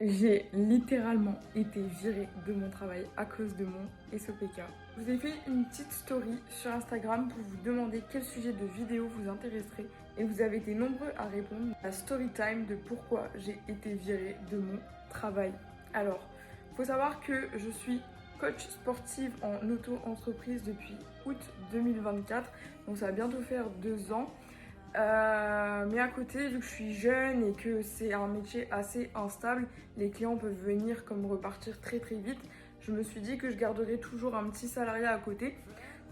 J'ai littéralement été virée de mon travail à cause de mon SOPK. Je vous ai fait une petite story sur Instagram pour vous demander quel sujet de vidéo vous intéresserait et vous avez été nombreux à répondre à la story time de pourquoi j'ai été virée de mon travail. Alors, il faut savoir que je suis coach sportive en auto-entreprise depuis août 2024, donc ça va bientôt faire 2 ans. Mais à côté, vu que je suis jeune et que c'est un métier assez instable, les clients peuvent venir comme repartir très très vite. Je me suis dit que je garderais toujours un petit salariat à côté.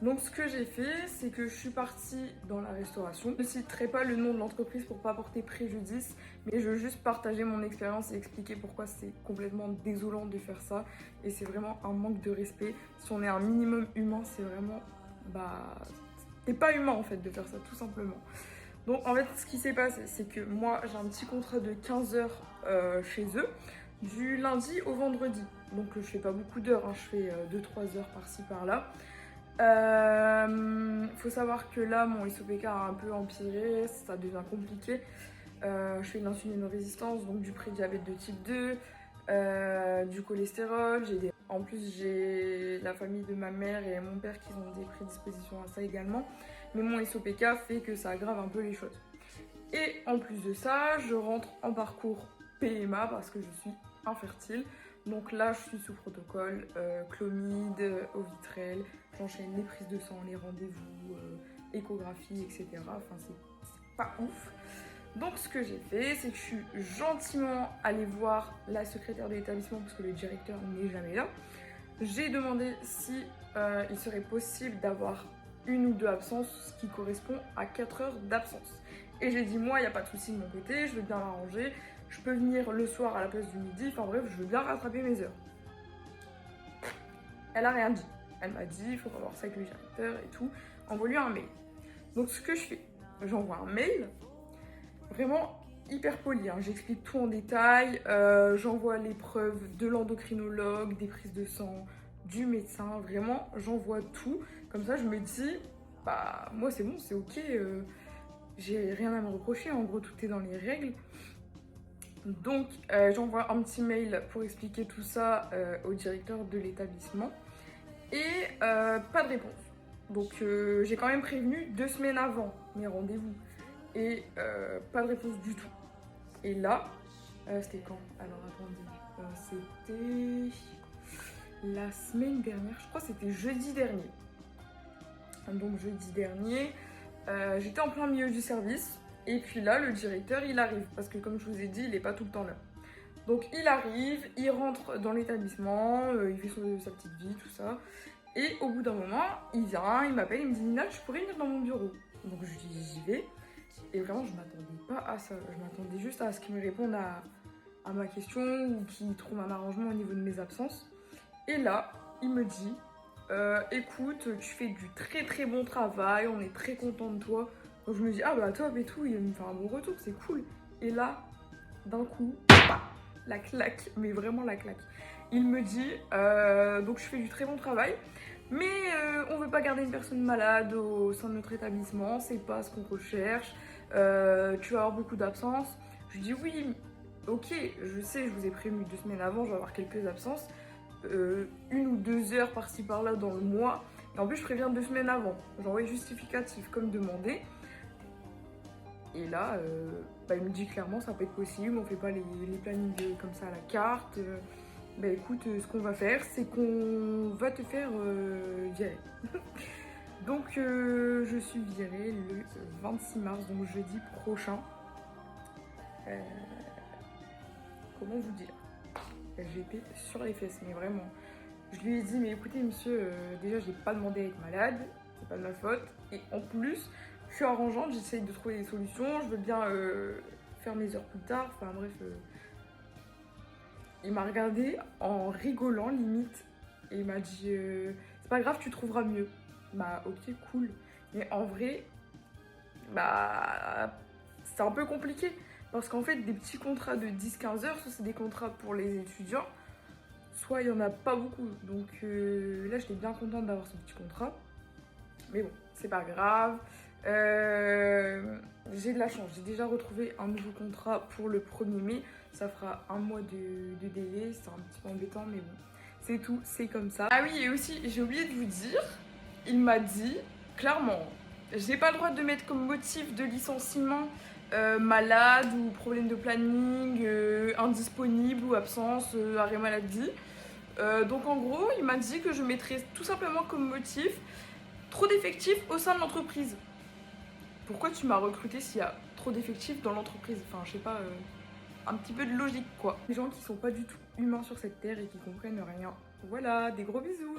Donc ce que j'ai fait, c'est que je suis partie dans la restauration. Je ne citerai pas le nom de l'entreprise pour pas porter préjudice, mais je veux juste partager mon expérience et expliquer pourquoi c'est complètement désolant de faire ça. Et c'est vraiment un manque de respect. Si on est un minimum humain, c'est vraiment... c'est pas humain en fait de faire ça, tout simplement. Donc en fait, ce qui s'est passé, c'est que moi, j'ai un petit contrat de 15 heures chez eux, du lundi au vendredi. Donc je fais pas beaucoup d'heures, hein, je fais 2-3 heures par-ci par-là. Faut savoir que là, mon SOPK a un peu empiré, ça devient compliqué. Je fais de l'insulinórésistance, donc du prédiabète de type 2, du cholestérol. En plus, j'ai la famille de ma mère et mon père qui ont des prédispositions à ça également. Mais mon SOPK fait que ça aggrave un peu les choses. Et en plus de ça, je rentre en parcours PMA parce que je suis infertile. Donc là, je suis sous protocole, chlomide, Ovitrel, j'enchaîne les prises de sang, les rendez-vous, échographie, etc. Enfin, c'est pas ouf. Donc ce que j'ai fait, c'est que je suis gentiment allée voir la secrétaire de l'établissement parce que le directeur n'est jamais là. J'ai demandé si il serait possible d'avoir 1 ou 2 absences, ce qui correspond à 4 heures d'absence. Et j'ai dit, moi, il n'y a pas de souci de mon côté, je veux bien m'arranger, je peux venir le soir à la place du midi, enfin bref, je veux bien rattraper mes heures. Elle a rien dit. Elle m'a dit, il faut revoir ça avec le directeur et tout, envoie-lui un mail. Donc ce que je fais, j'envoie un mail, vraiment hyper poli, hein. J'explique tout en détail, j'envoie les preuves de l'endocrinologue, des prises de sang, du médecin, vraiment j'envoie tout. Comme ça je me dis, bah moi c'est bon, c'est ok, j'ai rien à me reprocher, en gros tout est dans les règles. Donc j'envoie un petit mail pour expliquer tout ça au directeur de l'établissement et pas de réponse. Donc j'ai quand même prévenu 2 semaines avant mes rendez-vous et pas de réponse du tout. Et là, c'était quand? Alors attendez, c'était la semaine dernière, je crois que c'était jeudi dernier. Donc jeudi dernier, j'étais en plein milieu du service et puis là le directeur il arrive parce que comme je vous ai dit il n'est pas tout le temps là. Donc il arrive, il rentre dans l'établissement, il fait sa petite vie, tout ça. Et au bout d'un moment, il vient, il m'appelle, il me dit Nina, tu pourrais venir dans mon bureau. Donc je lui dis j'y vais. Et vraiment je m'attendais pas à ça, je m'attendais juste à ce qu'il me réponde à ma question ou qu'il trouve un arrangement au niveau de mes absences. Et là, il me dit écoute, tu fais du très très bon travail, on est très content de toi. Donc je me dis ah bah top et tout, il me fait un bon retour, c'est cool. Et là, d'un coup, la claque, mais vraiment la claque. Il me dit donc je fais du très bon travail, mais on veut pas garder une personne malade au sein de notre établissement, c'est pas ce qu'on recherche. Tu vas avoir beaucoup d'absences. Je lui dis oui, ok, je sais, je vous ai prévenu 2 semaines avant, je vais avoir quelques absences. 1 ou 2 heures par-ci par-là dans le mois. Et en plus, je préviens 2 semaines avant. J'envoie justificatif comme demandé. Et là, il me dit clairement, ça peut être possible. On fait pas les plannings comme ça à la carte. Écoute, ce qu'on va faire, c'est qu'on va te faire virer. Donc, je suis virée le 26 mars, donc jeudi prochain. Comment vous dire? J'étais sur les fesses, mais vraiment. Je lui ai dit, mais écoutez, monsieur, déjà, je n'ai pas demandé à être malade, c'est pas de ma faute. Et en plus, je suis arrangeante, j'essaye de trouver des solutions, je veux bien faire mes heures plus tard. Enfin, bref. Il m'a regardé en rigolant, limite. Et il m'a dit, c'est pas grave, tu trouveras mieux. Bah, ok, cool. Mais en vrai, c'est un peu compliqué. Parce qu'en fait, des petits contrats de 10-15 heures, soit c'est des contrats pour les étudiants, soit il n'y en a pas beaucoup. Donc là, j'étais bien contente d'avoir ce petit contrat. Mais bon, c'est pas grave. J'ai de la chance. J'ai déjà retrouvé un nouveau contrat pour le 1er mai. Ça fera un mois de délai, c'est un petit peu embêtant, mais bon, c'est tout, c'est comme ça. Ah oui, et aussi, j'ai oublié de vous dire, il m'a dit, clairement, j'ai pas le droit de mettre comme motif de licenciement malade ou problème de planning, indisponible ou absence, arrêt maladie. Donc en gros, il m'a dit que je mettrais tout simplement comme motif trop d'effectifs au sein de l'entreprise. Pourquoi tu m'as recruté s'il y a trop d'effectifs dans l'entreprise? Enfin, je sais pas, un petit peu de logique quoi. Les gens qui sont pas du tout humains sur cette terre et qui comprennent rien. Voilà, des gros bisous.